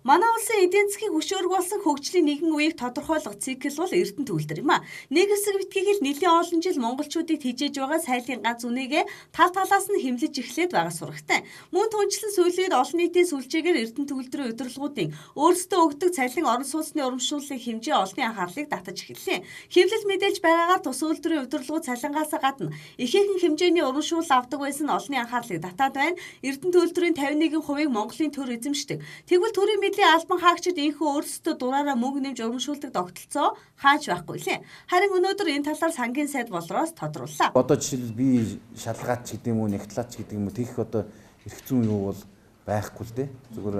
Манай улсын эдийн засгийн хөшөөрөг болсон хөгжлийн нэгэн үеийг тодорхойлох цикл бол Эрдэнэ түүлдэр юм а. Нэг хэсэг битгийгэл нэлийн олон жил монголчуудыг тижээж байгаа сайлын ганц үнэгээ тал талаас нь хэмлэж эхлээд байгаа сурагтай. Мөн түнчлэн сүүлийн олон нийтийн сүлжээгээр Эрдэнэ түүлдрийн удирдлагуудын өөрсдөө өгдөг цалин орон сууцны урамшууллын хэмжээ олонний анхаарлыг татаж эхэллээ. Хэвлэл мэдээлж байгаагаар тус үйлдвэрийн удирдлагууд цалингаас гадна ихээхэн хэмжээний урамшуул авдаг байсан олонний анхаарлыг татаад байна. Эрдэнэ түүлдрийн 51% Монголын төр эзэмшдэг. Тэгвэл төрийн мэдлийн албан хаагчид инхүү өөрсдөө дураараа мөнгө нэмж урамшуулдаг тогтолцоо хааж байхгүй лээ. Харин өнөөдөр энэ талаар сангийн сайд болроос тодрууллаа. Одоо жишээл би шалгаач гэдэг юм уу, нягтлаач гэдэг юм уу тийх одоо эрх зүйн юу бол байхгүй л дээ. Зүгээр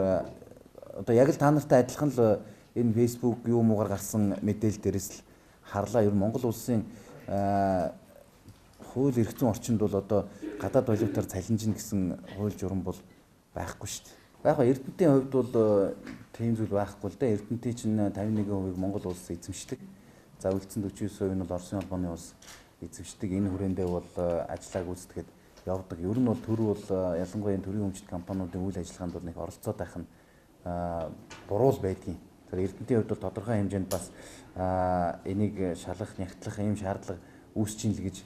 одоо яг л та нартай адилхан л энэ Facebook юу муугаар гарсан мэдээлэл дээрээс л харлаа. Ер нь Монгол улсын хууль эрх зүйн орчинд бол одоо гадаад валютаар цалинжин гэсэн хууль журам бол байхгүй шүү дээ. Яг Эрдэнэтийн хувьд бол тийм зүйл байхгүй л дээ. Эрдэнэтийн чинь 51% Монгол улс эзэмшдэг. За үлдсэн 49% нь бол Оросын холбооны улс эзэмшдэг. Энэ хүрээндээ бол ажиллааг үүсгэхэд явдаг. Ер нь бол төр бол ялангуяа төрийн өмчт компаниудын үйл ажиллагаанд бол нэг оролцоод байх нь буруу л байдгийн. Тэр Эрдэнэтийн хувьд бол тодорхой хэмжээнд бас энийг шалгах, нягтлах ийм шаардлага үүсэж ийн л гэж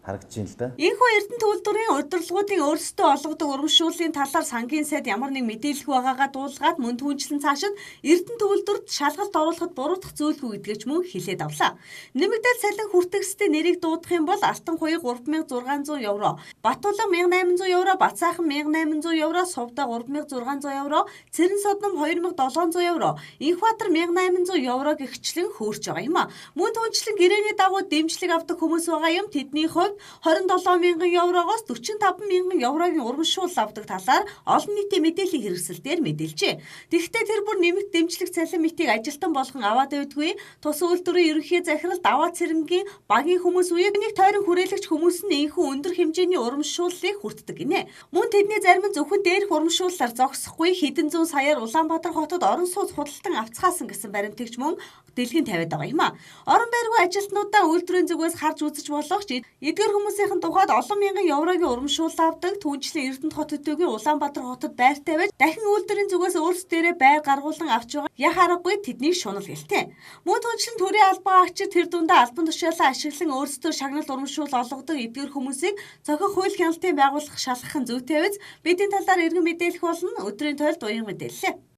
харагдаж байна л да. Энэхүү Эрдэнэ түүлдвэрийн удирдлагуудын өөрсдөө олгодог урамшууллын талаар сангийн сайд ямар нэг мэдээлэл байгаагаа дуулгаад мөн түнчлэн цаашид Эрдэнэ түүлдвэрт шалгалт оруулахад буруутгах зүйлгүй гэдгийг ч мөн хэлээд авлаа. Нэмэгдэл цалин хүртэгчдийн нэрийг дуудах юм бол Алтан хуйг 3600 евро, Батулан 1800 евро, Бацаахан 1800 евро, Сувда 3600 евро, Цэрэн Содном 2700 евро, Инхбаатар 1800 евро гихчлэн хөөрч байгаа юм а. Мөн түнчлэн гэрээний дагуу дэмжлэг авдаг хүмүүс байгаа юм. Тэдний хувьд 27,000 еврогоос 45,000 еврогийн урамшуул авдаг талаар олон нийтийн мэдээллийн хэрэгсэлээр мэдээлжээ. Тэгэхдээ тэр бүр нэмэгт дэмжлэг цалин мэтийг ажилтан болгон аваад байдгүй. Тус үйлдвэрийн ерөнхий захирал даваа цэрэнгийн багийн хүмүүс үеиг нэг тойрон хүрээлэгч хүмүүс нь энэхүү өндөр хэмжээний урамшууллыг хүртдэг гинэ. Мөн тэдний зарим нь зөвхөн дээрх урамшууллаар зогсохгүй хэдэн зуун саяар Улаанбаатар хотод орон сууц худалдан авцгаасан гэсэн баримтагч мөн дэлхийн тавиад байгаа юм а. Орон байргүй ажилтнуудаа үйлдвэрийн зүгээс харж үзэж болох ч эдгээр хүмүүсийн тухайд олон мянган еврогийн урамшуул авдаг. Түүнчлэн Эрдэнэт хот төдийгүй Улаанбаатар хотод байртай байж дахин үйлдвэрийн зүгээс өөрсдөө байр гаргуулan авч байгаа яа харахгүй тэднийг шунал гэлтэй. Мөн түүнчлэн төрийн албан хаагчид тэр дундаа албан тушаалаа ашиглан өөрсдөө шагнал урамшуул олгодог эдгээр хүмүүсийг цохих хууль хяналтын байгууллах шалгах нь зүйтэй биз. Бидний талаар иргэн мэдээлэх болно. Өдрийн тойлд уян мэдээллээ.